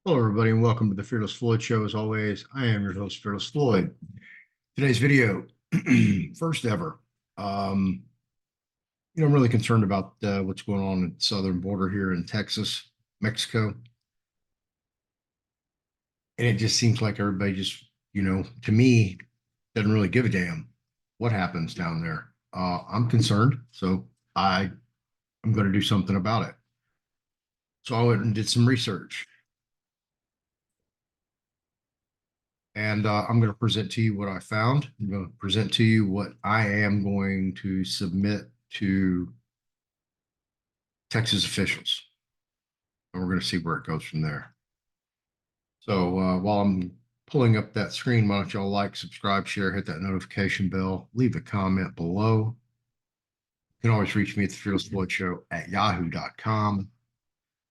Hello, everybody, and welcome to the Fearless Floyd Show. As always, I am your host, Fearless Floyd. Today's video, first ever. I'm really concerned about what's going on at the southern border here in Texas, Mexico. And it just seems like everybody just, to me, doesn't really give a damn what happens down there. I'm concerned, so I'm going to do something about it. So I went and did some research. And I'm going to present to you what I found. I'm going to present to you what I am going to submit to Texas officials. And we're going to see where it goes from there. So while I'm pulling up that screen, why don't y'all like, subscribe, share, hit that notification bell, leave a comment below. You can always reach me at the Fearless Floyd Show at yahoo.com.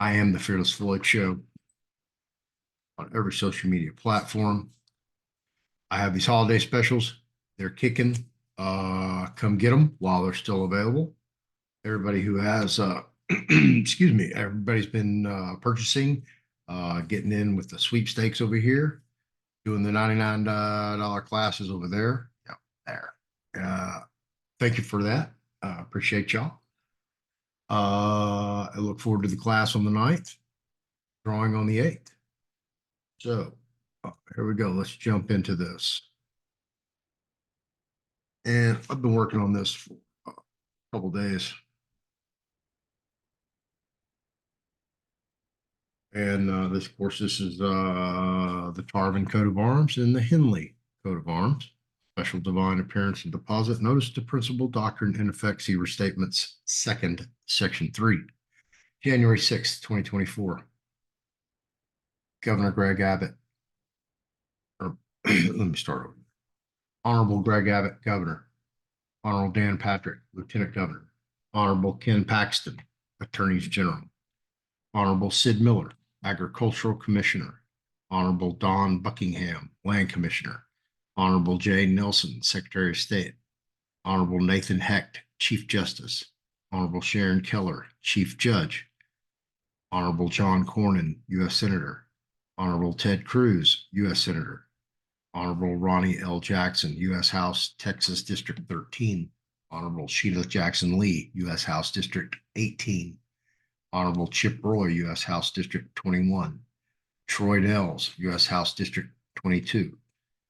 I am the Fearless Floyd Show on every social media platform. I have these holiday specials. They're kicking. Come get them while they're still available. Everybody who has, excuse me, everybody's been purchasing, getting in with the sweepstakes over here, doing the $99 classes over there. Yep, there. Thank you for that. Appreciate y'all. I look forward to the class on the 9th, drawing on the 8th. So here we go. Let's jump into this. And I've been working on this for a couple days. And this, of course, this is the Tarvin Coat of Arms and the Henley Coat of Arms. Special divine appearance and deposit. Notice to principal doctrine in effect. See restatements 2nd, section 3. January 6th, 2024. Governor Greg Abbott. Or let me start over. Honorable Greg Abbott, Governor. Honorable Dan Patrick, Lieutenant Governor. Honorable Ken Paxton, Attorneys General. Honorable Sid Miller, Agricultural Commissioner. Honorable Don Buckingham, Land Commissioner. Honorable Jay Nelson, Secretary of State. Honorable Nathan Hecht, Chief Justice. Honorable Sharon Keller, Chief Judge. Honorable John Cornyn, U.S. Senator. Honorable Ted Cruz, U.S. Senator. Honorable Ronnie L. Jackson, U.S. House, Texas District 13. Honorable Sheila Jackson Lee, U.S. House District 18. Honorable Chip Roy, U.S. House District 21. Troy Nels, U.S. House District 22.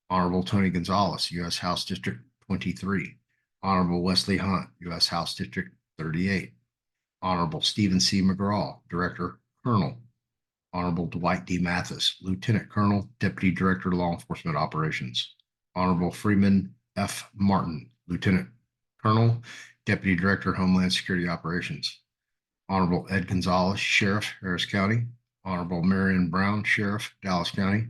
Honorable Tony Gonzalez, U.S. House District 23. Honorable Wesley Hunt, U.S. House District 38. Honorable Stephen C. McGraw, Director, Colonel. Honorable Dwight D. Mathis, Lieutenant Colonel, Deputy Director, Law Enforcement Operations. Honorable Freeman F. Martin, Lieutenant Colonel, Deputy Director, Homeland Security Operations. Honorable Ed Gonzalez, Sheriff, Harris County. Honorable Marion Brown, Sheriff, Dallas County.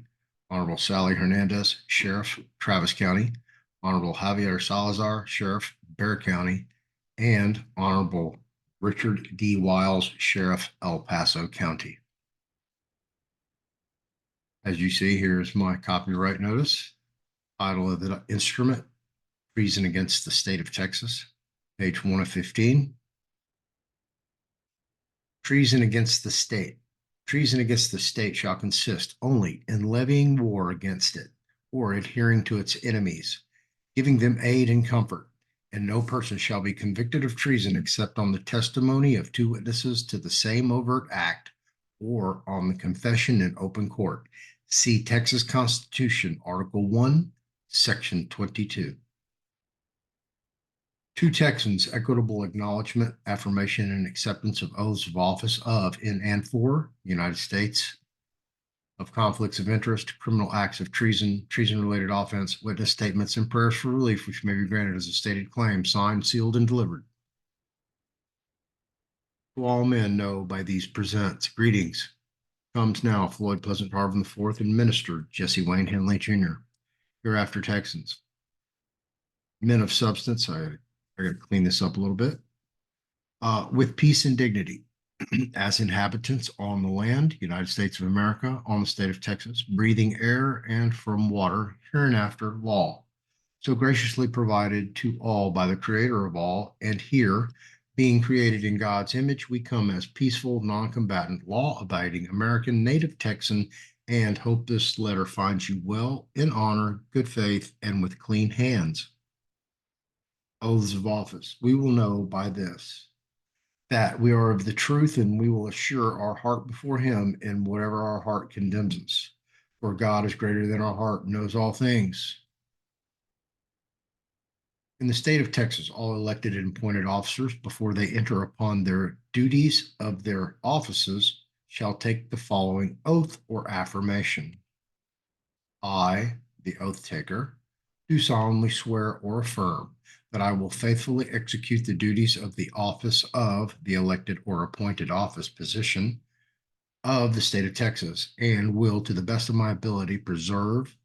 Honorable Sally Hernandez, Sheriff, Travis County. Honorable Javier Salazar, Sheriff, Bexar County. And Honorable Richard D. Wiles, Sheriff, El Paso County. As you see, here's my copyright notice. Title of the instrument, Treason Against the State of Texas, page 1 of 15. Treason against the state. Treason against the state shall consist only in levying war against it, or adhering to its enemies, giving them aid and comfort, and no person shall be convicted of treason except on the testimony of 2 witnesses to the same overt act, or on the confession in open court. See Texas Constitution, Article 1, Section 22. 2 Texans, equitable acknowledgement, affirmation, and acceptance of oaths of office of, in, and for United States, of conflicts of interest, criminal acts of treason, treason-related offense, witness statements, and prayers for relief, which may be granted as a stated claim, signed, sealed, and delivered. To all men know by these presents. Greetings. Comes now Floyd Pleasant Tarvin IV and Minister Jesse Wayne Henley Jr. Hereafter Texans. Men of substance, I got to clean this up a little bit. With peace and dignity, as inhabitants on the land, United States of America, on the state of Texas, breathing air and from water, hereinafter law, so graciously provided to all by the Creator of all, and here Being created in God's image, we come as peaceful, non-combatant, law-abiding American native Texan, and hope this letter finds you well, in honor, good faith, and with clean hands. Oaths of office. We will know by this that we are of the truth, and we will assure our heart before him in whatever our heart condemns us. For God is greater than our heart and knows all things. In the state of Texas, all elected and appointed officers, before they enter upon their duties of their offices, shall take the following oath or affirmation. I, the oath taker, do solemnly swear or affirm that I will faithfully execute the duties of the office of the elected or appointed office position of the state of Texas, and will, to the best of my ability, preserve,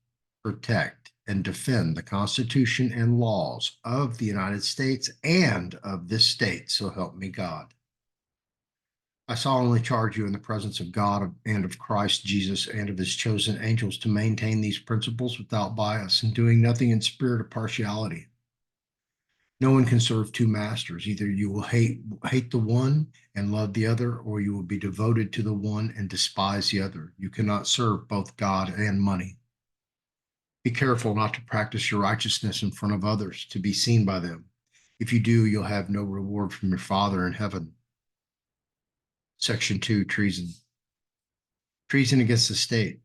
protect, and defend the Constitution and laws of the United States and of this state, so help me God. I solemnly charge you in the presence of God and of Christ Jesus and of his chosen angels to maintain these principles without bias and doing nothing in spirit of partiality. No one can serve two masters. Either you will hate the one and love the other, or you will be devoted to the one and despise the other. You cannot serve both God and money. Be careful not to practice your righteousness in front of others to be seen by them. If you do, you'll have no reward from your Father in heaven. Section 2, Treason. Treason against the state.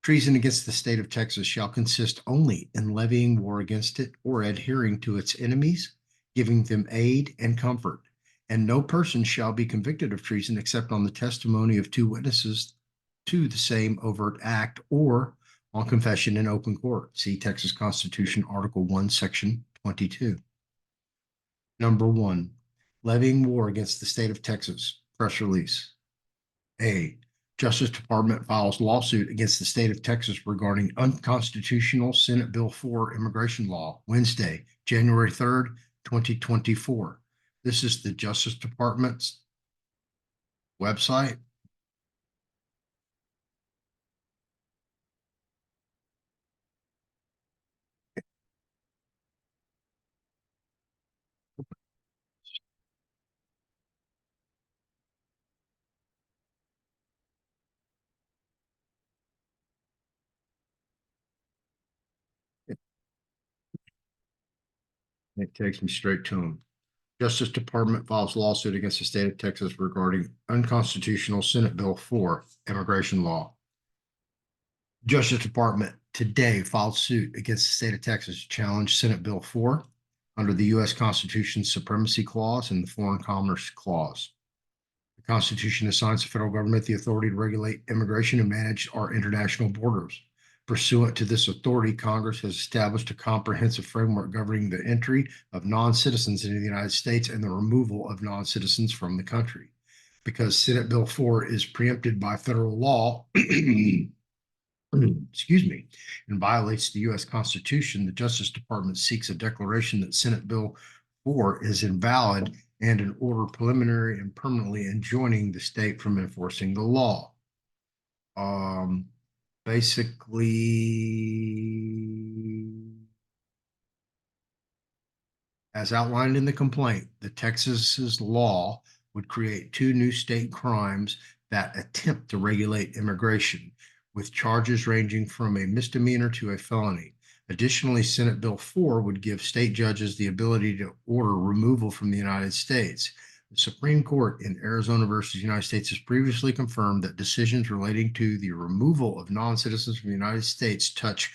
Treason against the state of Texas shall consist only in levying war against it or adhering to its enemies, giving them aid and comfort. And no person shall be convicted of treason except on the testimony of two witnesses to the same overt act or on confession in open court. See Texas Constitution, Article 1, Section 22. Number 1, levying war against the state of Texas. Press release. A. Justice Department files lawsuit against the state of Texas regarding unconstitutional Senate Bill 4 immigration law, Wednesday, January 3rd, 2024. This is the Justice Department's website. It takes me straight to them. Justice Department files lawsuit against the state of Texas regarding unconstitutional Senate Bill 4 immigration law. Justice Department today filed suit against the state of Texas to challenge Senate Bill 4 under the U.S. Constitution's Supremacy Clause and the Foreign Commerce Clause. The Constitution assigns the federal government the authority to regulate immigration and manage our international borders. Pursuant to this authority, Congress has established a comprehensive framework governing the entry of non-citizens into the United States and the removal of non-citizens from the country. Because Senate Bill 4 is preempted by federal law, excuse me, and violates the U.S. Constitution, the Justice Department seeks a declaration that Senate Bill 4 is invalid and an order preliminary and permanently enjoining the state from enforcing the law. Basically, as outlined in the complaint, the Texas's law would create two new state crimes that attempt to regulate immigration, with charges ranging from a misdemeanor to a felony. Additionally, Senate Bill 4 would give state judges the ability to order removal from the United States. The Supreme Court in Arizona versus United States has previously confirmed that decisions relating to the removal of non-citizens from the United States touch,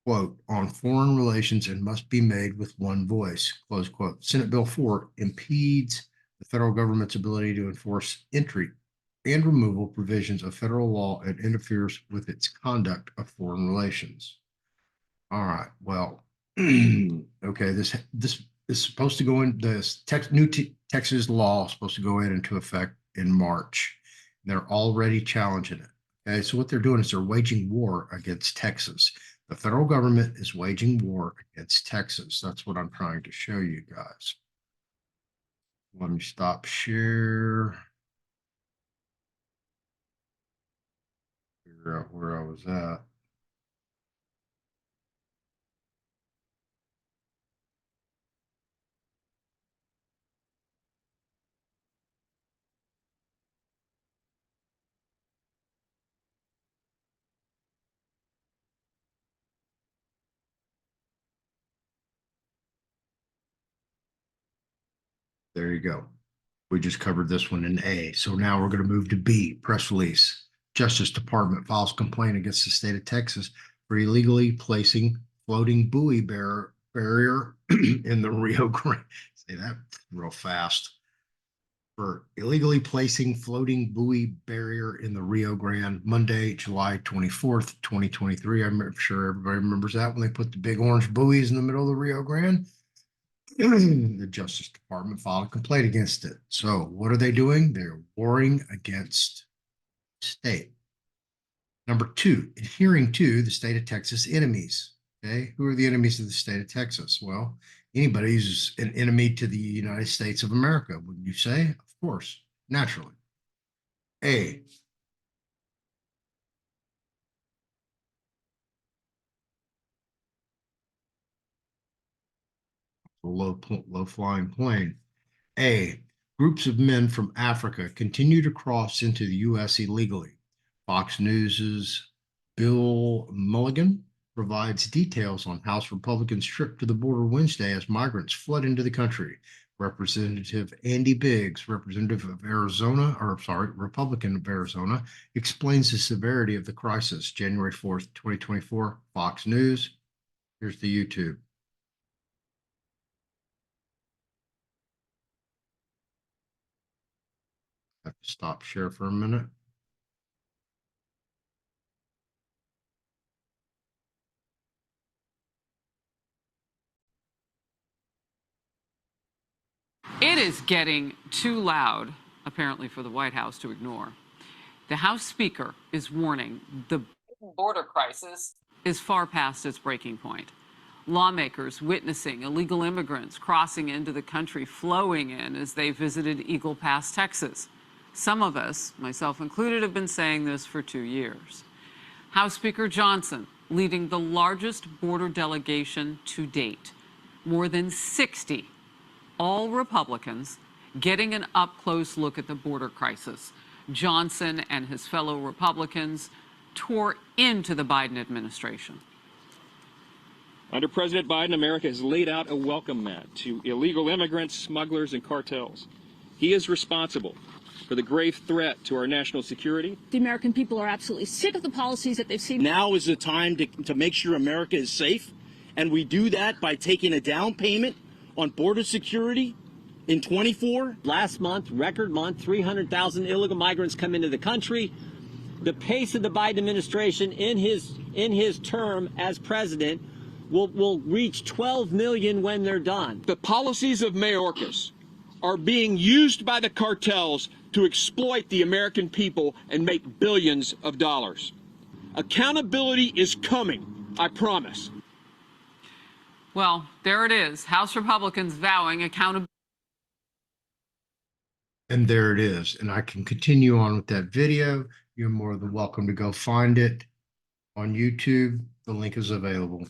quote, on foreign relations and must be made with one voice, close quote. Senate Bill 4 impedes the federal government's ability to enforce entry and removal provisions of federal law and interferes with its conduct of foreign relations. All right, well, okay, this is supposed to go in, this Texas law is supposed to go into effect in March. They're already challenging it. Okay, so what they're doing is they're waging war against Texas. The federal government is waging war against Texas. That's what I'm trying to show you guys. Let me stop share. Figure out where I was at. There you go. We just covered this one in A. So now we're going to move to B, press release. Justice Department files complaint against the state of Texas for illegally placing floating buoy barrier in the Rio Grande. Say that real fast. For illegally placing floating buoy barrier in the Rio Grande, Monday, July 24th, 2023. I'm sure everybody remembers that when they put the big orange buoys in the middle of the Rio Grande. The Justice Department filed a complaint against it. So what are they doing? They're warring against state. Number two, adhering to the state of Texas enemies. Okay, who are the enemies of the state of Texas? Well, anybody who's an enemy to the United States of America, wouldn't you say? Of course, naturally. A, low flying plane. A, groups of men from Africa continue to cross into the U.S. illegally. Fox News's Bill Mulligan provides details on House Republicans' trip to the border Wednesday as migrants flood into the country. Representative Andy Biggs, Republican of Arizona, explains the severity of the crisis. January 4th, 2024, Fox News. Here's the YouTube. I have to stop share for a minute. It is getting too loud, apparently, for the White House to ignore. The House Speaker is warning the border crisis is far past its breaking point. Lawmakers witnessing illegal immigrants crossing into the country, flowing in as they visited Eagle Pass, Texas. Some of us, myself included, have been saying this for 2 years. House Speaker Johnson leading the largest border delegation to date, more than 60, all Republicans, getting an up-close look at the border crisis. Johnson and his fellow Republicans tore into the Biden administration. Under President Biden, America has laid out a welcome mat to illegal immigrants, smugglers, and cartels. He is responsible for the grave threat to our national security. The American people are absolutely sick of the policies that they've seen. Now is the time to make sure America is safe, and we do that by taking a down payment on border security in 24. Last month, record month, 300,000 illegal migrants come into the country. The pace of the Biden administration in his term as president will reach 12 million when they're done. The policies of Mayorkas are being used by the cartels to exploit the American people and make billions of dollars. Accountability is coming, I promise. Well, there it is. House Republicans vowing accountability. And there it is. And I can continue on with that video. You're more than welcome to go find it on YouTube. The link is available.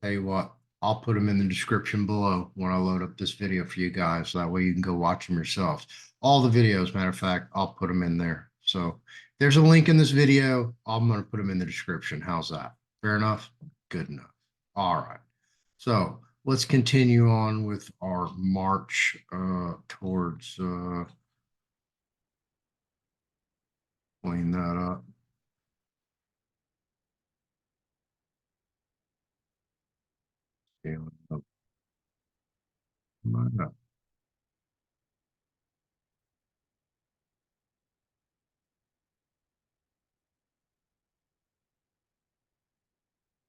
Tell you what, I'll put them in the description below when I load up this video for you guys. That way you can go watch them yourselves. All the videos, matter of fact, I'll put them in there. So there's a link in this video. I'm going to put them in the description. How's that? Fair enough? Good enough. All right. So let's continue on with our march towards clean that up. Scaling up.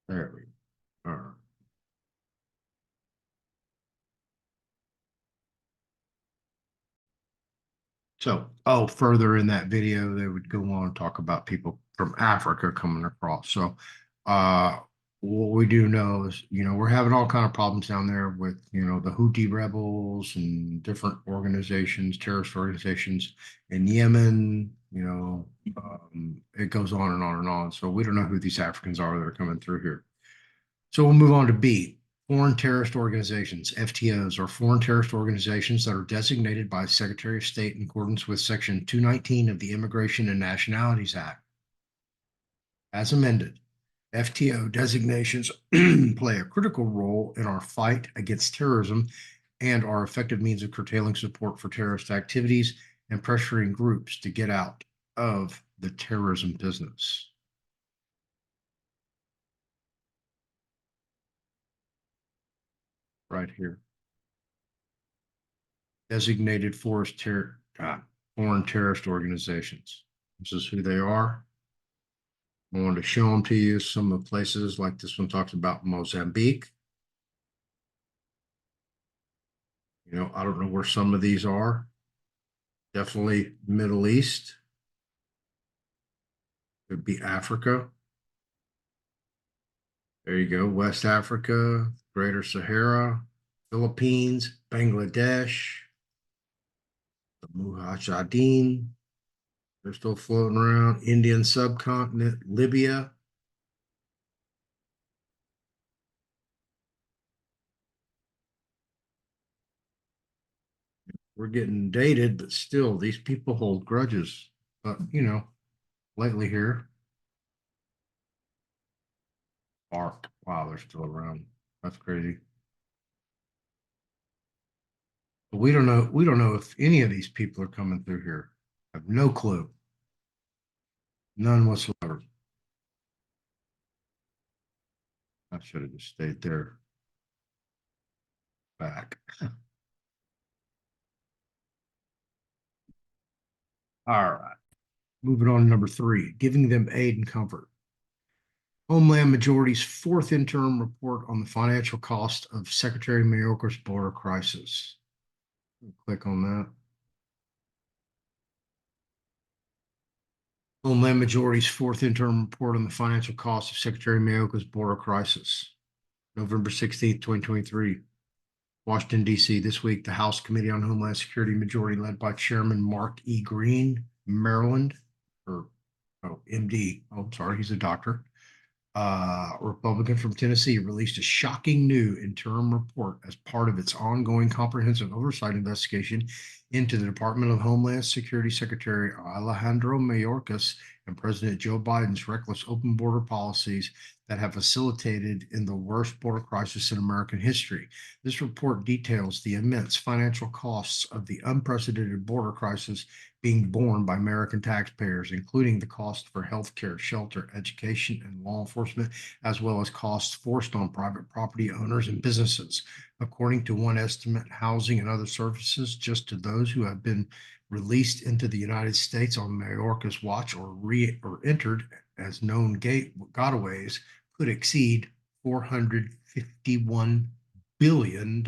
There we go. All right. So, further in that video, they would go on and talk about people from Africa coming across. So, what we do know is, we're having all kind of problems down there with, the Houthi rebels and different organizations, terrorist organizations in Yemen, it goes on and on and on. So we don't know who these Africans are that are coming through here. So we'll move on to B. Foreign terrorist organizations, FTOs, are foreign terrorist organizations that are designated by the Secretary of State in accordance with Section 219 of the Immigration and Nationalities Act. As amended, FTO designations play a critical role in our fight against terrorism and are effective means of curtailing support for terrorist activities and pressuring groups to get out of the terrorism business. Right here. Designated foreign terrorist organizations. This is who they are. I wanted to show them to you. Some of the places, like this one talks about Mozambique. You know, I don't know where some of these are. Definitely Middle East. Could be Africa. There you go. West Africa, Greater Sahara, Philippines, Bangladesh, the Mujahideen. They're still floating around. Indian subcontinent, Libya. We're getting dated, but still, these people hold grudges. But, you know, lately here, ARC. Wow, they're still around. That's crazy. But we don't know. We don't know if any of these people are coming through here. I have no clue. None whatsoever. I should have just stayed there. Back. All right. Moving on to number 3, giving them aid and comfort. Homeland Majority's 4th interim report on the financial cost of Secretary Mayorkas' border crisis. Click on that. Homeland Majority's 4th interim report on the financial cost of Secretary Mayorkas' border crisis. November 16th, 2023. Washington, D.C. This week, the House Committee on Homeland Security Majority, led by Chairman Mark E. Green, Maryland, MD. Oh, I'm sorry, he's a doctor. Republican from Tennessee, released a shocking new interim report as part of its ongoing comprehensive oversight investigation into the Department of Homeland Security Secretary Alejandro Mayorkas and President Joe Biden's reckless open border policies that have facilitated in the worst border crisis in American history. This report details the immense financial costs of the unprecedented border crisis being borne by American taxpayers, including the cost for health care, shelter, education, and law enforcement, as well as costs forced on private property owners and businesses. According to one estimate, housing and other services just to those who have been released into the United States on Mayorkas' watch or entered as known gotaways could exceed $451 billion.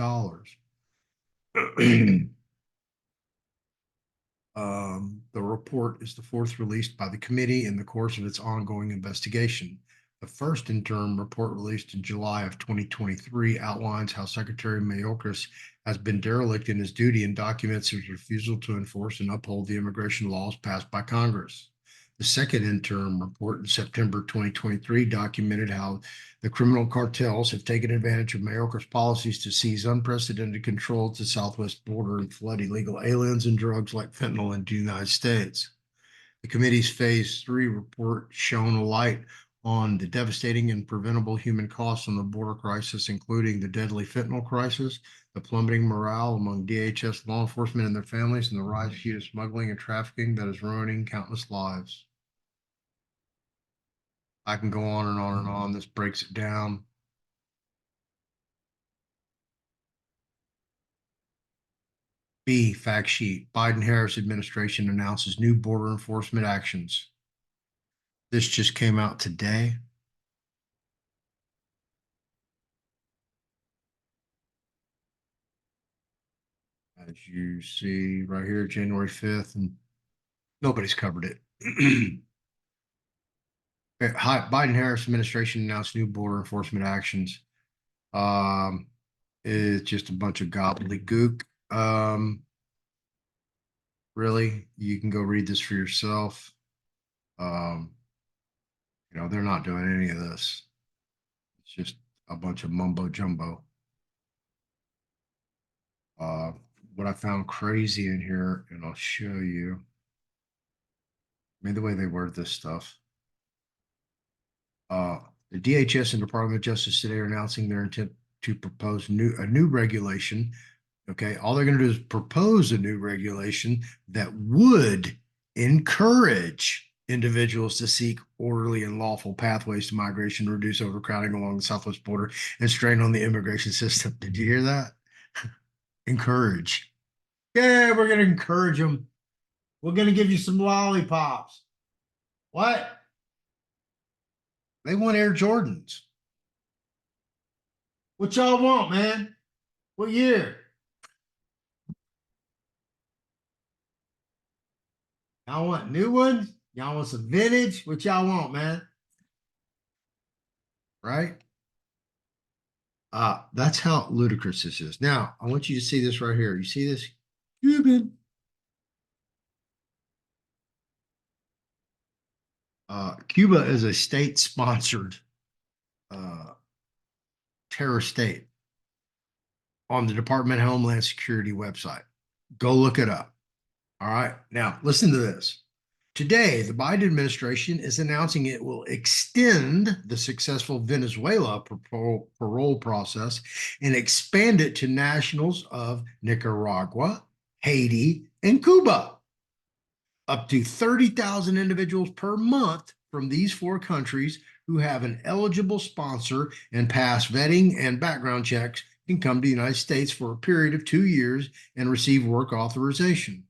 The report is the 4th released by the committee in the course of its ongoing investigation. The first interim report, released in July of 2023, outlines how Secretary Mayorkas has been derelict in his duty and documents his refusal to enforce and uphold the immigration laws passed by Congress. The second interim report in September 2023 documented how the criminal cartels have taken advantage of Mayorkas' policies to seize unprecedented control at the southwest border and flood illegal aliens and drugs like fentanyl into the United States. The committee's Phase 3 report shone a light on the devastating and preventable human costs on the border crisis, including the deadly fentanyl crisis, the plummeting morale among DHS law enforcement and their families, and the rise of human smuggling and trafficking that is ruining countless lives. I can go on and on and on. This breaks it down. B, fact sheet. Biden-Harris administration announces new border enforcement actions. This just came out today. As you see right here, January 5th, and nobody's covered it. Biden-Harris administration announced new border enforcement actions. It's just a bunch of gobbledygook. Really, you can go read this for yourself. You know, they're not doing any of this. It's just a bunch of mumbo jumbo. What I found crazy in here, and I'll show you. I mean, the way they word this stuff. The DHS and Department of Justice today are announcing their intent to propose a new regulation Okay, all they're going to do is propose a new regulation that would encourage individuals to seek orderly and lawful pathways to migration, reduce overcrowding along the southwest border, and strain on the immigration system. Did you hear that? Encourage. Yeah, we're going to encourage them. We're going to give you some lollipops. What? They want Air Jordans. What y'all want, man? What year? Y'all want new ones? Y'all want some vintage? What y'all want, man? Right? That's how ludicrous this is. Now, I want you to see this right here. You see this? Cuban. Cuba is a state-sponsored terror state on the Department of Homeland Security website. Go look it up. All right. Now, listen to this. Today, the Biden administration is announcing it will extend the successful Venezuela parole process and expand it to nationals of Nicaragua, Haiti, and Cuba. Up to 30,000 individuals per month from these four countries who have an eligible sponsor and pass vetting and background checks can come to the United States for a period of 2 years and receive work authorization.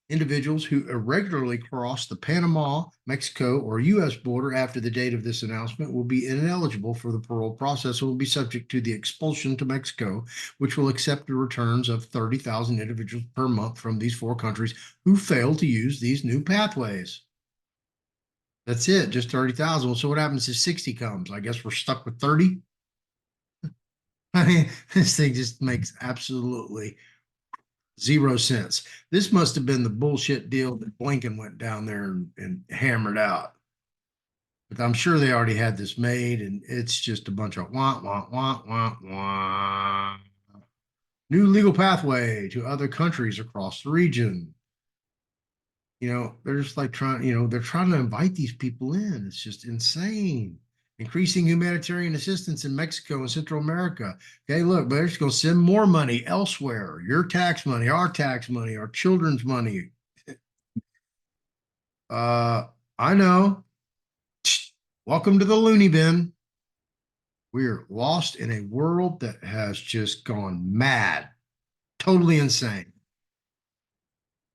Individuals who irregularly cross the Panama, Mexico, or U.S. border after the date of this announcement will be ineligible for the parole process and will be subject to the expulsion to Mexico, which will accept the returns of 30,000 individuals per month from these four countries who fail to use these new pathways. That's it, just 30,000. Well, so what happens if 60 comes? I guess we're stuck with 30. I mean, this thing just makes absolutely 0 sense. This must have been the bullshit deal that Blinken went down there and hammered out. But I'm sure they already had this made, and it's just a bunch of wah, wah, wah, wah, wah. New legal pathway to other countries across the region. You know, they're just like they're trying to invite these people in. It's just insane. Increasing humanitarian assistance in Mexico and Central America. Okay, look, they're just going to send more money elsewhere. Your tax money, our children's money. I know. Welcome to the loony bin. We're lost in a world that has just gone mad, totally insane.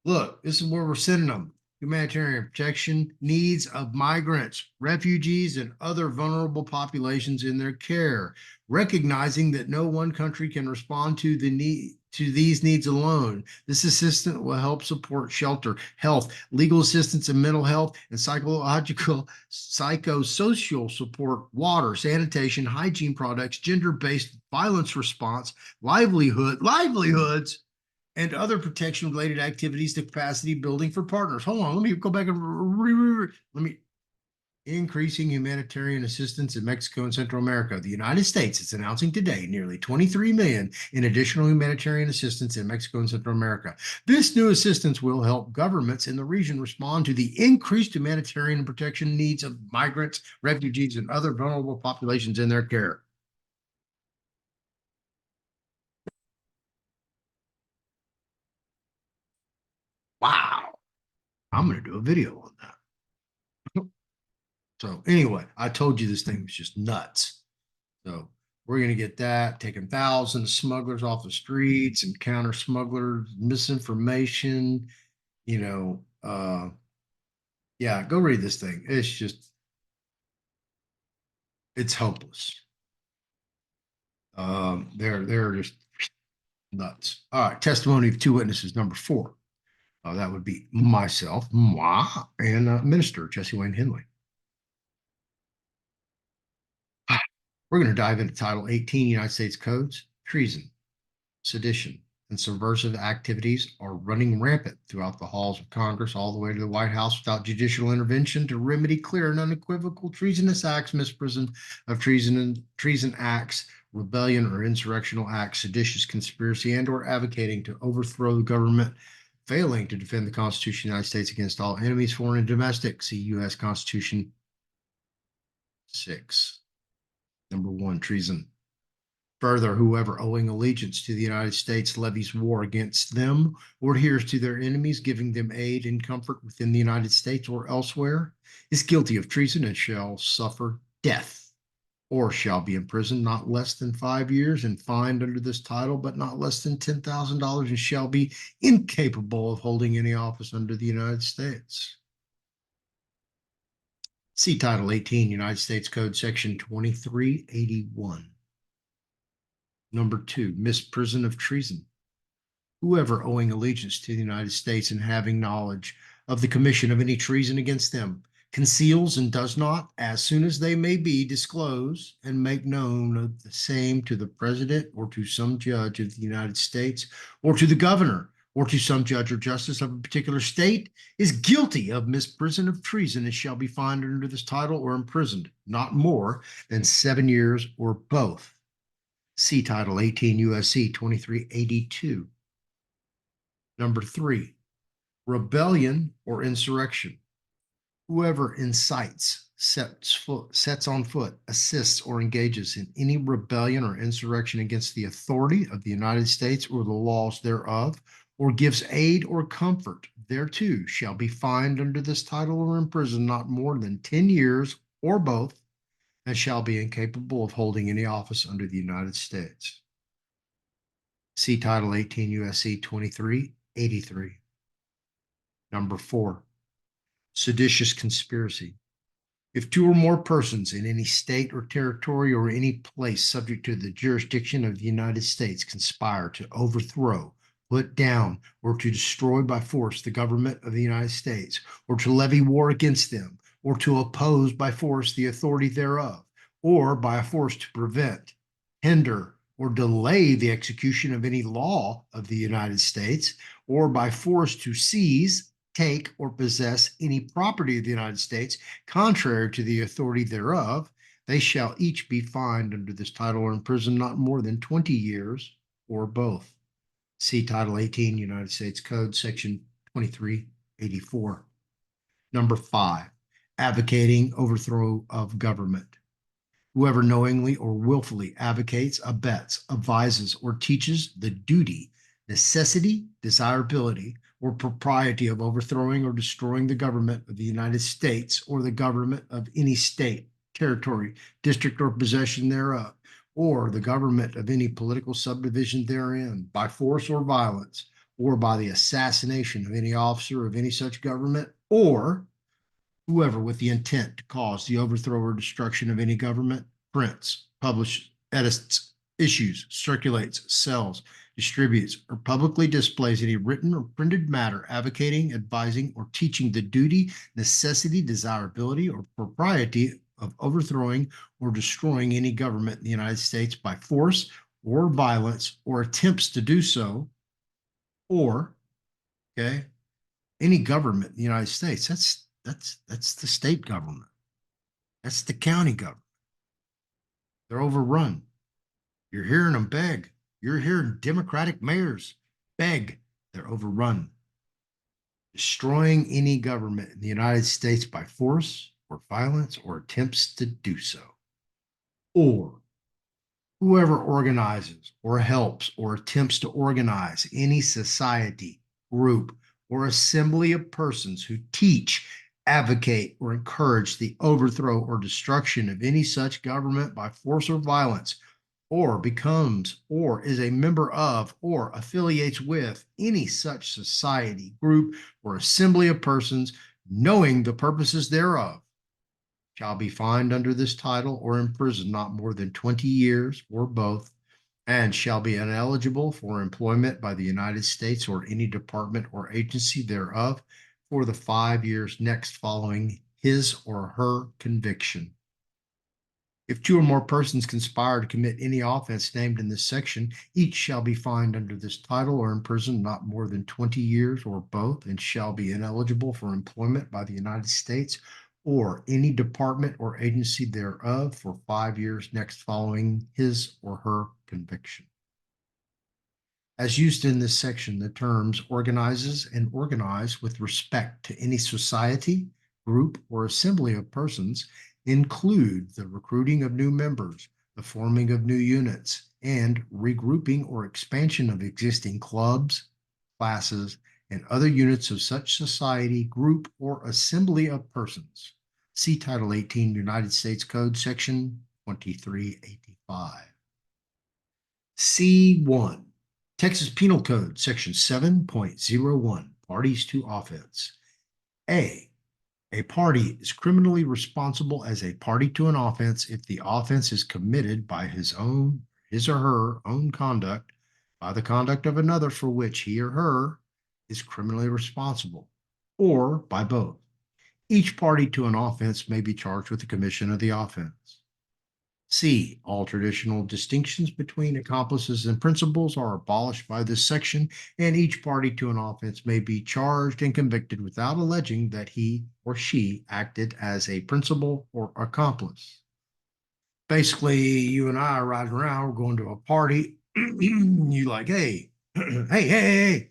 Look, this is where we're sending them. Humanitarian protection needs of migrants, refugees, and other vulnerable populations in their care, recognizing that no one country can respond to these needs alone. This assistance will help support shelter, health, legal assistance and mental health, and psychosocial support, water, sanitation, hygiene products, gender-based violence response, livelihoods, and other protection-related activities to capacity building for partners. Hold on, let me go back and increasing humanitarian assistance in Mexico and Central America. The United States is announcing today nearly 23 million in additional humanitarian assistance in Mexico and Central America. This new assistance will help governments in the region respond to the increased humanitarian and protection needs of migrants, refugees, and other vulnerable populations in their care. Wow. I'm going to do a video on that. So anyway, I told you this thing was just nuts. So we're going to get that, taking thousands of smugglers off the streets and counter smugglers, misinformation, yeah, go read this thing. It's hopeless. They're just nuts. All right, testimony of two witnesses, number 4. That would be myself, moi, and Minister Jesse Wayne Henley. We're going to dive into Title 18 United States Codes. Treason, sedition, and subversive activities are running rampant throughout the halls of Congress, all the way to the White House, without judicial intervention to remedy clear and unequivocal treasonous acts, misprision of treason acts, rebellion or insurrectional acts, seditious conspiracy, and or advocating to overthrow the government, failing to defend the Constitution of the United States against all enemies, foreign and domestic. See U.S. Constitution 6. Number 1, treason. Further, whoever owing allegiance to the United States levies war against them or adheres to their enemies, giving them aid and comfort within the United States or elsewhere, is guilty of treason and shall suffer death, or shall be imprisoned not less than 5 years and fined under this title, but not less than $10,000, and shall be incapable of holding any office under the United States. See Title 18, United States Code, Section 2381. Number 2, misprision of treason. Whoever owing allegiance to the United States and having knowledge of the commission of any treason against them conceals and does not, as soon as they may be, disclose and make known of the same to the President or to some judge of the United States or to the governor or to some judge or justice of a particular state, is guilty of misprision of treason and shall be fined under this title or imprisoned not more than 7 years or both. See Title 18 U.S.C. 2382. Number 3, rebellion or insurrection. Whoever incites, sets on foot, assists, or engages in any rebellion or insurrection against the authority of the United States or the laws thereof, or gives aid or comfort thereto, shall be fined under this title or imprisoned not more than 10 years or both, and shall be incapable of holding any office under the United States. See Title 18 U.S.C. 2383. Number 4, seditious conspiracy. If 2 or more persons in any state or territory or any place subject to the jurisdiction of the United States conspire to overthrow, put down, or to destroy by force the government of the United States, or to levy war against them, or to oppose by force the authority thereof, or by force to prevent, hinder, or delay the execution of any law of the United States, or by force to seize, take, or possess any property of the United States contrary to the authority thereof, they shall each be fined under this title or imprisoned not more than 20 years or both. See Title 18 United States Code, Section 2384. Number 5, advocating overthrow of government. Whoever knowingly or willfully advocates, abets, advises, or teaches the duty, necessity, desirability, or propriety of overthrowing or destroying the government of the United States or the government of any state, territory, district, or possession thereof, or the government of any political subdivision therein, by force or violence, or by the assassination of any officer of any such government, or whoever with the intent to cause the overthrow or destruction of any government prints, publishes, edits, issues, circulates, sells, distributes, or publicly displays any written or printed matter advocating, advising, or teaching the duty, necessity, desirability, or propriety of overthrowing or destroying any government in the United States by force or violence, or attempts to do so, or, okay, any government in the United States. That's the state government. That's the county government. They're overrun. You're hearing them beg. You're hearing Democratic mayors beg. They're overrun. Destroying any government in the United States by force or violence or attempts to do so. Or whoever organizes or helps or attempts to organize any society, group, or assembly of persons who teach, advocate, or encourage the overthrow or destruction of any such government by force or violence, or becomes or is a member of or affiliates with any such society, group, or assembly of persons, knowing the purposes thereof, shall be fined under this title or imprisoned not more than 20 years or both, and shall be ineligible for employment by the United States or any department or agency thereof for the 5 years next following his or her conviction. If 2 or more persons conspire to commit any offense named in this section, each shall be fined under this title or imprisoned not more than 20 years or both, and shall be ineligible for employment by the United States or any department or agency thereof for 5 years next following his or her conviction. As used in this section, the terms organizes and organize with respect to any society, group, or assembly of persons include the recruiting of new members, the forming of new units, and regrouping or expansion of existing clubs, classes, and other units of such society, group, or assembly of persons. See Title 18 United States Code, Section 2385. C1, Texas Penal Code, Section 7.01, Parties to Offense. A party is criminally responsible as a party to an offense if the offense is committed by his or her own conduct, by the conduct of another for which he or her is criminally responsible, or by both. Each party to an offense may be charged with the commission of the offense. C, all traditional distinctions between accomplices and principals are abolished by this section, and each party to an offense may be charged and convicted without alleging that he or she acted as a principal or accomplice. Basically, you and I are riding around, we're going to a party. You like, hey, hey,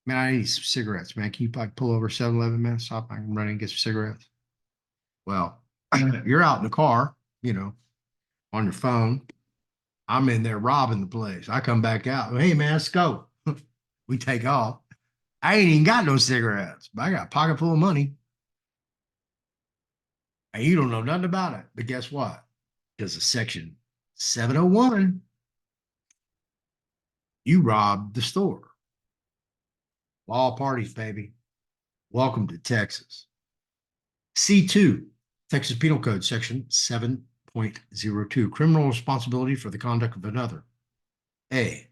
man, I need some cigarettes, man. Can you like pull over 7-Eleven, man? Stop, I can run and get some cigarettes. Well, you're out in the car, on your phone. I'm in there robbing the place. I come back out. Hey, man, let's go. We take off. I ain't even got no cigarettes, but I got a pocket full of money. And you don't know nothing about it. But guess what? Because of Section 701, you robbed the store. All parties, baby. Welcome to Texas. C2, Texas Penal Code, Section 7.02, criminal responsibility for the conduct of another. A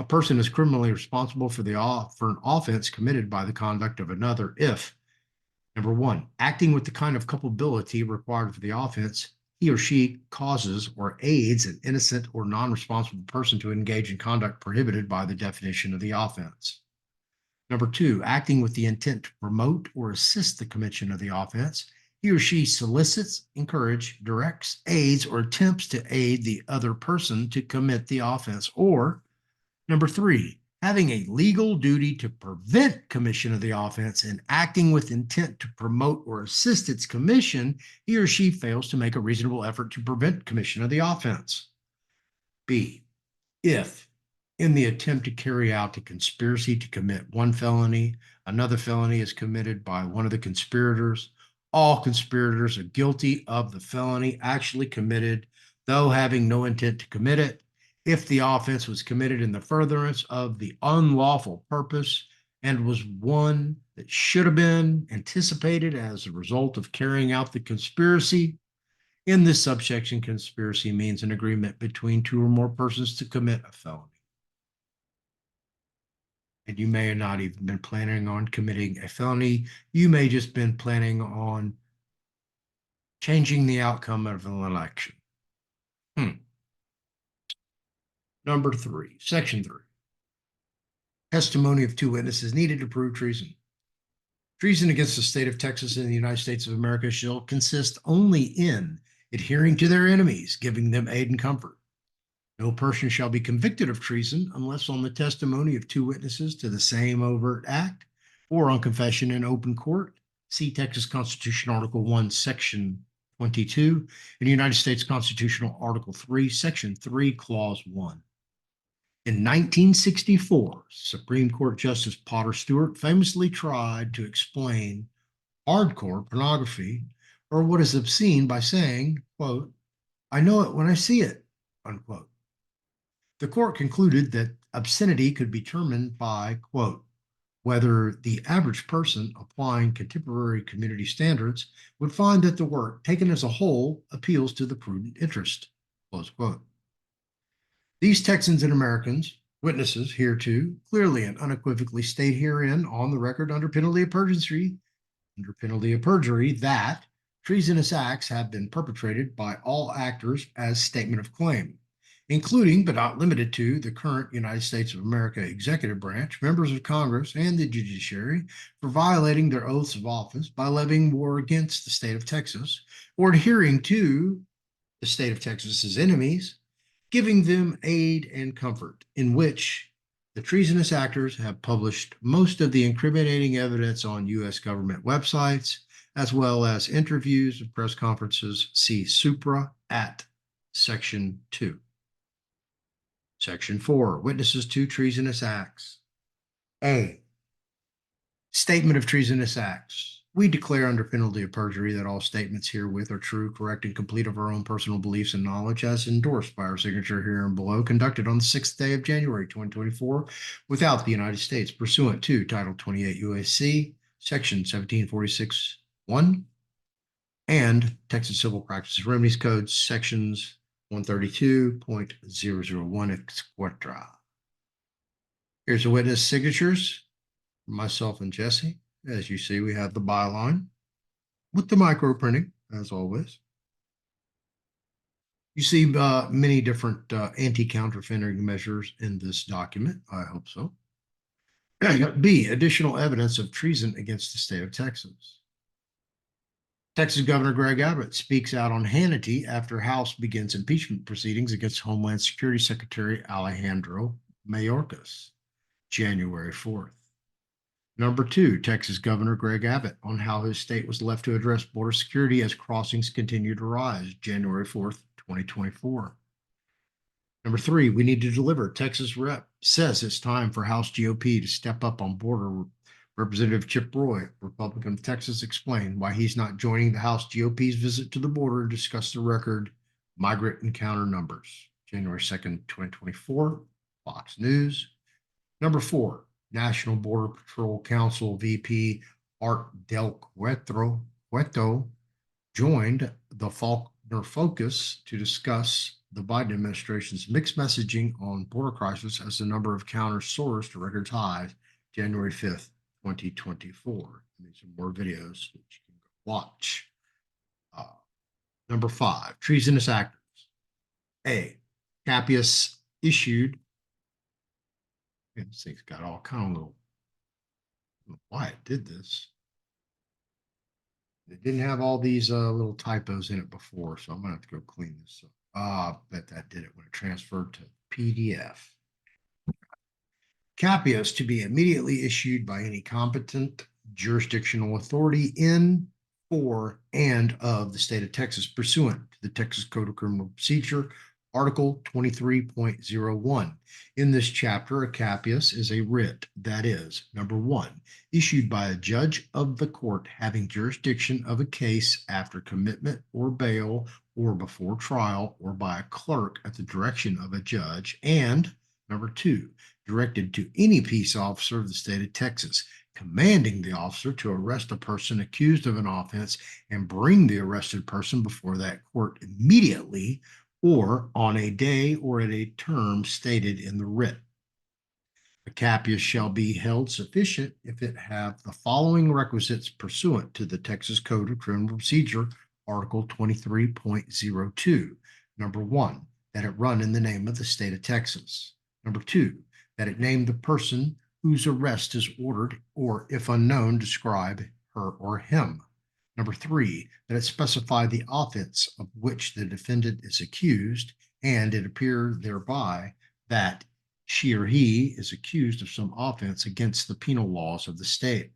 person is criminally responsible for an offense committed by the conduct of another if, number one, acting with the kind of culpability required for the offense, he or she causes or aids an innocent or non-responsible person to engage in conduct prohibited by the definition of the offense. Number two, acting with the intent to promote or assist the commission of the offense, he or she solicits, encourages, directs, aids, or attempts to aid the other person to commit the offense. Or number three, having a legal duty to prevent commission of the offense and acting with intent to promote or assist its commission, he or she fails to make a reasonable effort to prevent commission of the offense. B, if in the attempt to carry out the conspiracy to commit one felony, another felony is committed by one of the conspirators, all conspirators are guilty of the felony actually committed, though having no intent to commit it, if the offense was committed in the furtherance of the unlawful purpose and was one that should have been anticipated as a result of carrying out the conspiracy. In this subsection, conspiracy means an agreement between two or more persons to commit a felony. And you may have not even been planning on committing a felony. You may just been planning on changing the outcome of an election. Number three, section 3. Testimony of two witnesses needed to prove treason. Treason against the state of Texas and the United States of America shall consist only in adhering to their enemies, giving them aid and comfort. No person shall be convicted of treason unless on the testimony of two witnesses to the same overt act or on confession in open court. See Texas Constitution Article 1, Section 22, and United States Constitutional Article 3, Section 3, Clause 1. In 1964, Supreme Court Justice Potter Stewart famously tried to explain hardcore pornography or what is obscene by saying, quote, "I know it when I see it," unquote. The court concluded that obscenity could be determined by, quote, whether the average person applying contemporary community standards would find that the work taken as a whole appeals to the prudent interest, close quote. These Texans and Americans, witnesses hereto, clearly and unequivocally state herein on the record under penalty of perjury, that treasonous acts have been perpetrated by all actors as statement of claim, including but not limited to the current United States of America executive branch, members of Congress, and the judiciary for violating their oaths of office by levying war against the state of Texas or adhering to the state of Texas's enemies, giving them aid and comfort, in which the treasonous actors have published most of the incriminating evidence on U.S. government websites, as well as interviews and press conferences. See Supra at Section 2. Section 4, witnesses to treasonous acts. A, statement of treasonous acts. We declare under penalty of perjury that all statements herewith are true, correct, and complete of our own personal beliefs and knowledge, as endorsed by our signature here and below, conducted on the 6th day of January, 2024, without the United States, pursuant to Title 28 U.S.C., Section 1746(1), and Texas Civil Practice Remedies Code, Sections 132.001, etc. Here's the witness signatures, myself and Jesse. As you see, we have the byline with the micro printing, as always. You see many different anti-counterfeiting measures in this document. I hope so. B, additional evidence of treason against the state of Texas. Texas Governor Greg Abbott speaks out on Hannity after House begins impeachment proceedings against Homeland Security Secretary Alejandro Mayorkas, January 4th. Number 2, Texas Governor Greg Abbott on how his state was left to address border security as crossings continue to rise, January 4th, 2024. Number 3, we need to deliver. Texas Rep says it's time for House GOP to step up on border. Representative Chip Roy, Republican of Texas, explained why he's not joining the House GOP's visit to the border to discuss the record migrant encounter numbers, January 2nd, 2024, Fox News. Number 4, National Border Patrol Council VP Art Del Cueto joined the Faulkner Focus to discuss the Biden administration's mixed messaging on border crisis as the number of encounters soars to record highs, January 5th, 2024. These are more videos that you can watch. Number 5, treasonous actors. A, Capias issued. This thing's got all kind of little. I don't know why it did this. It didn't have all these little typos in it before, so I'm gonna have to go clean this up. Bet that did it when it transferred to PDF. Capias to be immediately issued by any competent jurisdictional authority in, for, and of the state of Texas pursuant to the Texas Code of Criminal Procedure, Article 23.01. In this chapter, a capias is a writ that is, number 1, issued by a judge of the court having jurisdiction of a case after commitment or bail or before trial or by a clerk at the direction of a judge, and number 2, directed to any peace officer of the state of Texas, commanding the officer to arrest a person accused of an offense and bring the arrested person before that court immediately or on a day or at a term stated in the writ. A capias shall be held sufficient if it have the following requisites pursuant to the Texas Code of Criminal Procedure, Article 23.02. Number 1, that it run in the name of the state of Texas. Number 2, that it name the person whose arrest is ordered, or if unknown, describe her or him. Number 3, that it specify the offense of which the defendant is accused, and it appear thereby that she or he is accused of some offense against the penal laws of the state.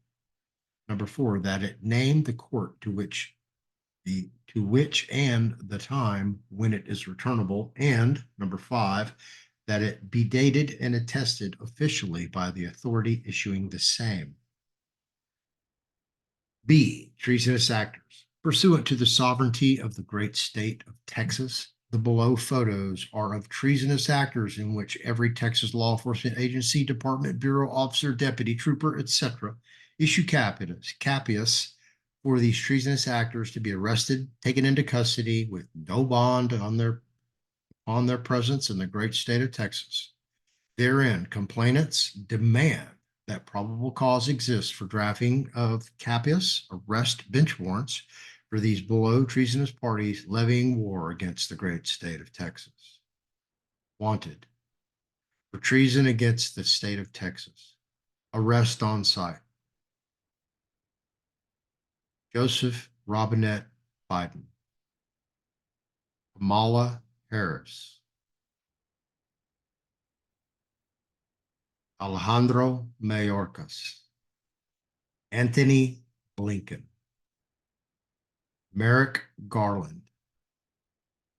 Number 4, that it name the court to which and the time when it is returnable, and number 5, that it be dated and attested officially by the authority issuing the same. B, treasonous actors. Pursuant to the sovereignty of the great state of Texas, the below photos are of treasonous actors in which every Texas law enforcement agency, department, bureau, officer, deputy, trooper, etc. issue capias for these treasonous actors to be arrested, taken into custody with no bond on their presence in the great state of Texas. Therein, complainants demand that probable cause exists for drafting of capias, arrest bench warrants for these below treasonous parties levying war against the great state of Texas. Wanted for treason against the state of Texas. Arrest on site. Joseph Robinette Biden. Kamala Harris. Alejandro Mayorkas. Anthony Blinken. Merrick Garland.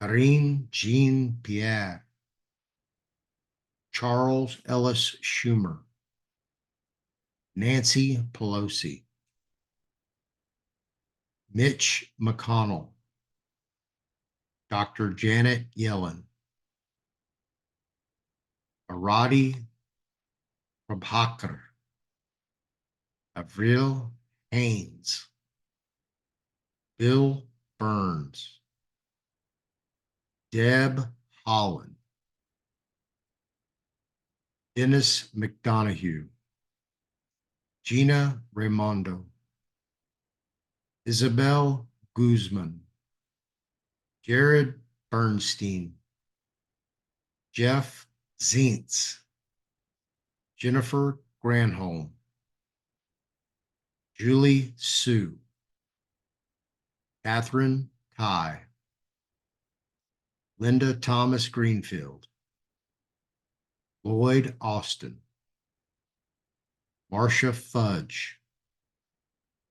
Karine Jean-Pierre. Charles Ellis Schumer, Nancy Pelosi, Mitch McConnell, Dr. Janet Yellen, Arati Prabhakar, Avril Haines, Bill Burns, Deb Haaland, Dennis McDonough, Gina Raimondo, Isabel Guzman, Jared Bernstein, Jeff Zients, Jennifer Granholm, Julie Sue, Catherine Tai, Linda Thomas Greenfield, Lloyd Austin, Marcia Fudge,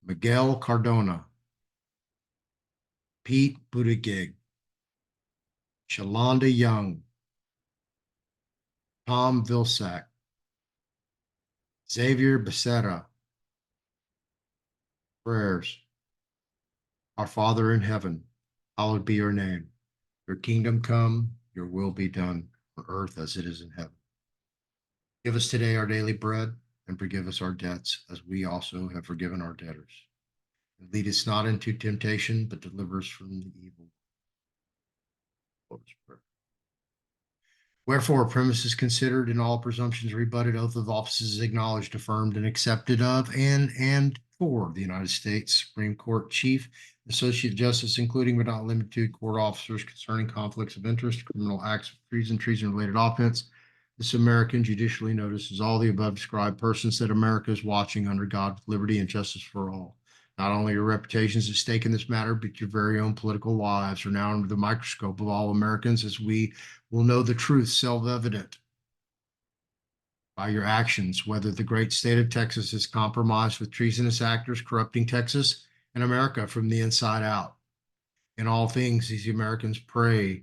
Miguel Cardona, Pete Buttigieg, Shalonda Young, Tom Vilsack, Xavier Becerra. Prayers. Our Father in heaven, hallowed be your name. Your kingdom come, your will be done on earth as it is in heaven. Give us today our daily bread, and forgive us our debts as we also have forgiven our debtors. And lead us not into temptation, but deliver us from the evil. Wherefore, premises considered and all presumptions rebutted, oath of office is acknowledged, affirmed, and accepted of, and for the United States Supreme Court Chief, Associate Justice, including but not limited to court officers concerning conflicts of interest, criminal acts of treason, treason-related offense. This American judicially notices all the above described persons that America is watching under God, liberty, and justice for all. Not only your reputations at stake in this matter, but your very own political lives are now under the microscope of all Americans, as we will know the truth self-evident by your actions, whether the great state of Texas is compromised with treasonous actors corrupting Texas and America from the inside out. In all things, these Americans pray,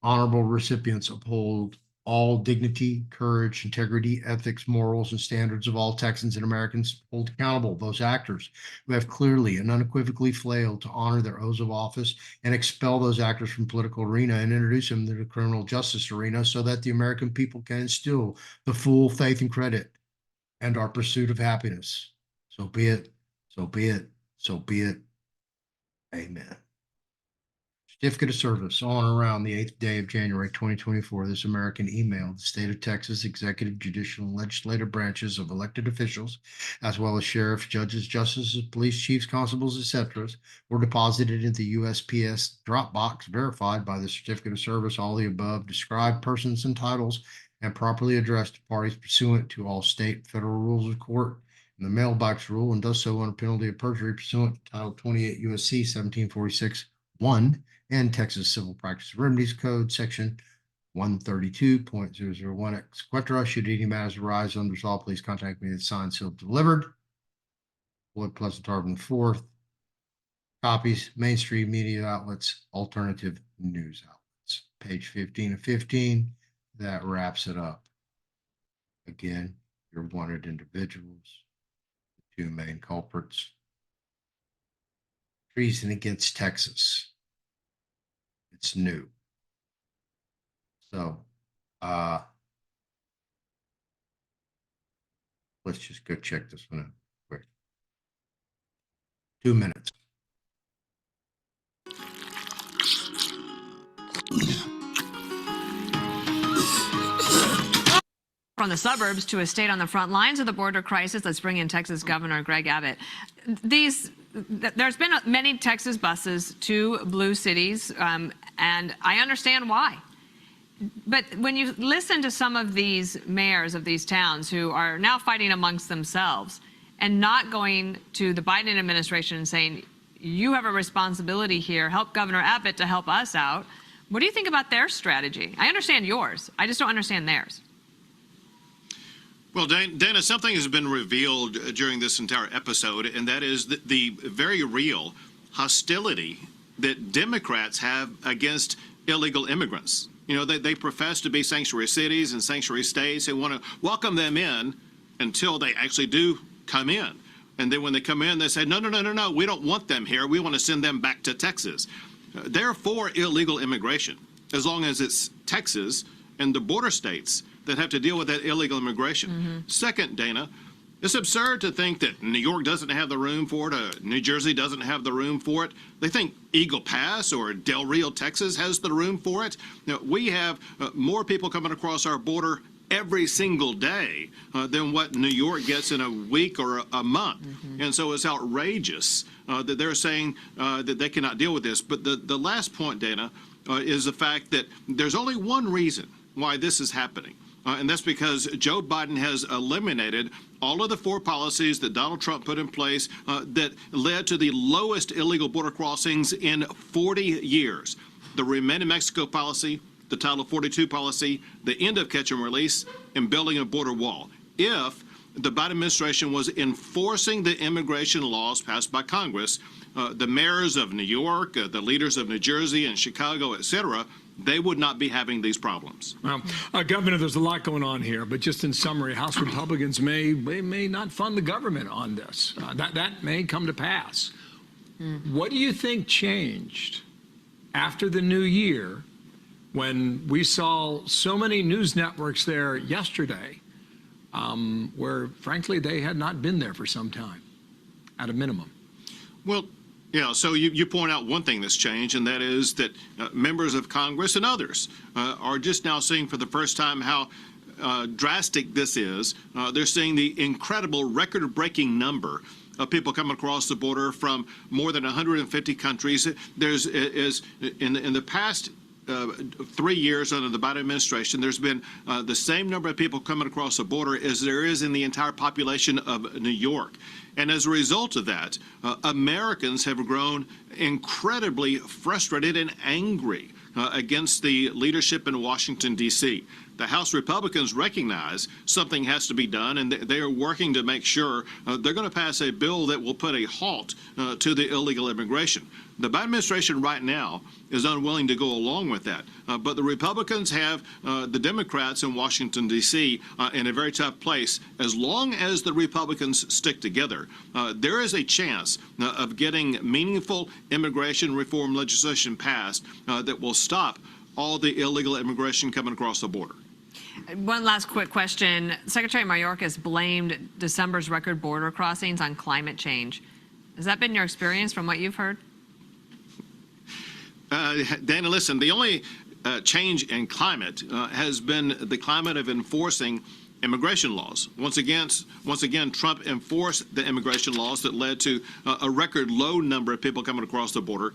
honorable recipients uphold all dignity, courage, integrity, ethics, morals, and standards of all Texans and Americans, hold accountable those actors who have clearly and unequivocally failed to honor their oaths of office, and expel those actors from political arena and introduce them to the criminal justice arena so that the American people can instill the full faith and credit and our pursuit of happiness. So be it, so be it, so be it. Amen. Certificate of service on or around the 8th day of January 2024, this American emailed the state of Texas executive, judicial, and legislative branches of elected officials, as well as sheriffs, judges, justices, police chiefs, constables, etc., were deposited into the USPS drop box verified by the certificate of service. All the above described persons and titles and properly addressed to parties pursuant to all state, federal rules of court and the mailbox rule, and does so under penalty of perjury pursuant to Title 28 USC 1746(1) and Texas Civil Practice Remedies Code, Section 132.001, etc. Should any matters arise unresolved, please contact me. It's signed, sealed, delivered. Lloyd Pleasant Harbor IV. Copies, mainstream media outlets, alternative news outlets. Page 15 of 15. That wraps it up. Again, your wanted individuals, the two main culprits. Treason against Texas. It's new. So, let's just go check this one out quick. 2 minutes. From the suburbs to a state on the front lines of the border crisis, let's bring in Texas Governor Greg Abbott. There's been many Texas buses to blue cities, and I understand why. But when you listen to some of these mayors of these towns who are now fighting amongst themselves and not going to the Biden administration and saying, you have a responsibility here, help Governor Abbott to help us out, what do you think about their strategy? I understand yours. I just don't understand theirs. Well, Dana, something has been revealed during this entire episode, and that is the very real hostility that Democrats have against illegal immigrants. You know, they profess to be sanctuary cities and sanctuary states. They want to welcome them in until they actually do come in. And then when they come in, they say, no, no, no, no, no, we don't want them here. We want to send them back to Texas. They're for illegal immigration, as long as it's Texas and the border states that have to deal with that illegal immigration. Second, Dana, it's absurd to think that New York doesn't have the room for it, New Jersey doesn't have the room for it. They think Eagle Pass or Del Rio, Texas has the room for it. Now, we have more people coming across our border every single day than what New York gets in a week or a month. And so it's outrageous that they're saying that they cannot deal with this. But the last point, Dana, is the fact that there's only one reason why this is happening. And that's because Joe Biden has eliminated all of the 4 policies that Donald Trump put in place that led to the lowest illegal border crossings in 40 years. The Remain in Mexico policy, the Title 42 policy, the end of catch and release, and building a border wall. If the Biden administration was enforcing the immigration laws passed by Congress, the mayors of New York, the leaders of New Jersey and Chicago, et cetera, they would not be having these problems. Well, Governor, there's a lot going on here, but just in summary, House Republicans may not fund the government on this. That may come to pass. What do you think changed after the new year when we saw so many news networks there yesterday where, frankly, they had not been there for some time, at a minimum? Well, yeah, so you point out one thing that's changed, and that is that members of Congress and others are just now seeing for the first time how drastic this is. They're seeing the incredible record-breaking number of people coming across the border from more than 150 countries. There's in the past 3 years under the Biden administration, there's been the same number of people coming across the border as there is in the entire population of New York. And as a result of that, Americans have grown incredibly frustrated and angry against the leadership in Washington, D.C. The House Republicans recognize something has to be done, and they are working to make sure they're going to pass a bill that will put a halt to the illegal immigration. The Biden administration right now is unwilling to go along with that. But the Republicans have the Democrats in Washington, D.C. In a very tough place. As long as the Republicans stick together, there is a chance of getting meaningful immigration reform legislation passed that will stop all the illegal immigration coming across the border. One last quick question. Secretary Mayorkas blamed December's record border crossings on climate change. Has that been your experience from what you've heard? Dana, listen, the only change in climate has been the climate of enforcing immigration laws. Once again, Trump enforced the immigration laws that led to a record low number of people coming across the border.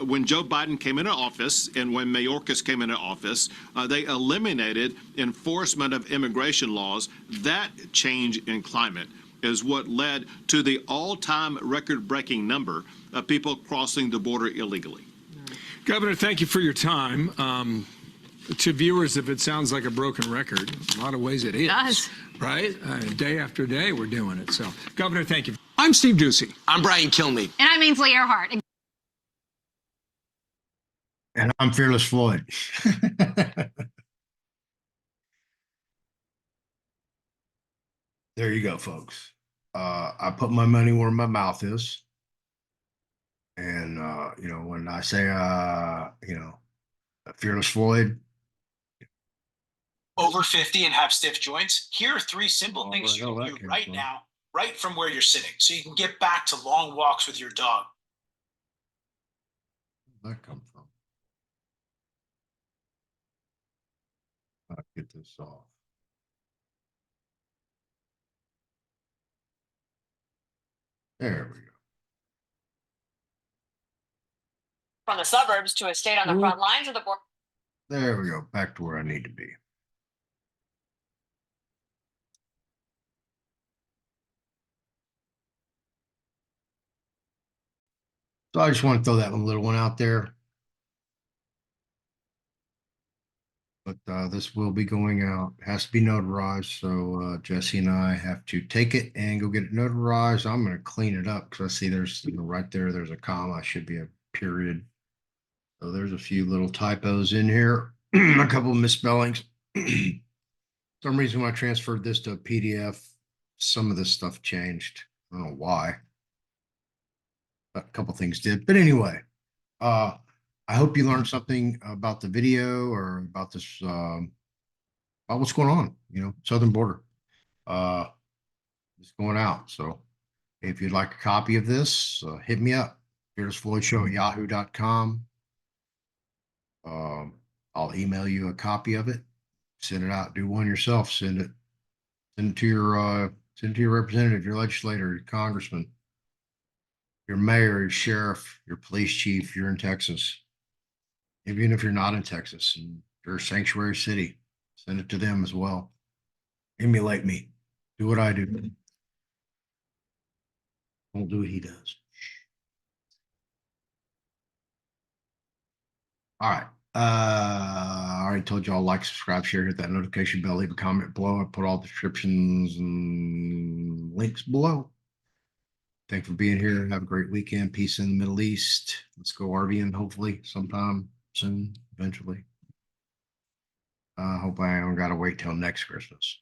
When Joe Biden came into office and when Mayorkas came into office, they eliminated enforcement of immigration laws. That change in climate is what led to the all-time record-breaking number of people crossing the border illegally. Governor, thank you for your time. To viewers, if it sounds like a broken record, in a lot of ways it is. It does. Right? Day after day, we're doing it. So, Governor, thank you. I'm Steve Ducey. I'm Brian Kilmeade. And I'm Ainsley Earhart. And I'm Fearless Floyd. There you go, folks. I put my money where my mouth is. And, when I say, Fearless Floyd. Over 50 and have stiff joints. Here are 3 simple things you can do right now, right from where you're sitting, so you can get back to long walks with your dog. Where'd that come from? I'll get this off. There we go. From the suburbs to a state on the front lines of the border. There we go. Back to where I need to be. So I just want to throw that one little one out there. But this will be going out. It has to be notarized. So Jesse and I have to take it and go get it notarized. I'm going to clean it up because I see there's right there's a comma. Should be a period. So there's a few little typos in here. A couple of misspellings. Some reason when I transferred this to a PDF, some of this stuff changed. I don't know why. A couple things did, but anyway, I hope you learned something about the video or about this, about what's going on, southern border. It's going out. So if you'd like a copy of this, hit me up. Fearless Floyd Show at yahoo.com. I'll email you a copy of it. Send it out. Do one yourself. Send it to your representative, your legislator, your congressman, your mayor, your sheriff, your police chief. If you're in Texas. Even if you're not in Texas and you're a sanctuary city, send it to them as well. Emulate me. Do what I do. Don't do what he does. All right. I already told you all like, subscribe, share, hit that notification bell, leave a comment below. I put all descriptions and links below. Thanks for being here. Have a great weekend. Peace in the Middle East. Let's go RVing hopefully sometime soon, eventually. I hope I don't got to wait till next Christmas.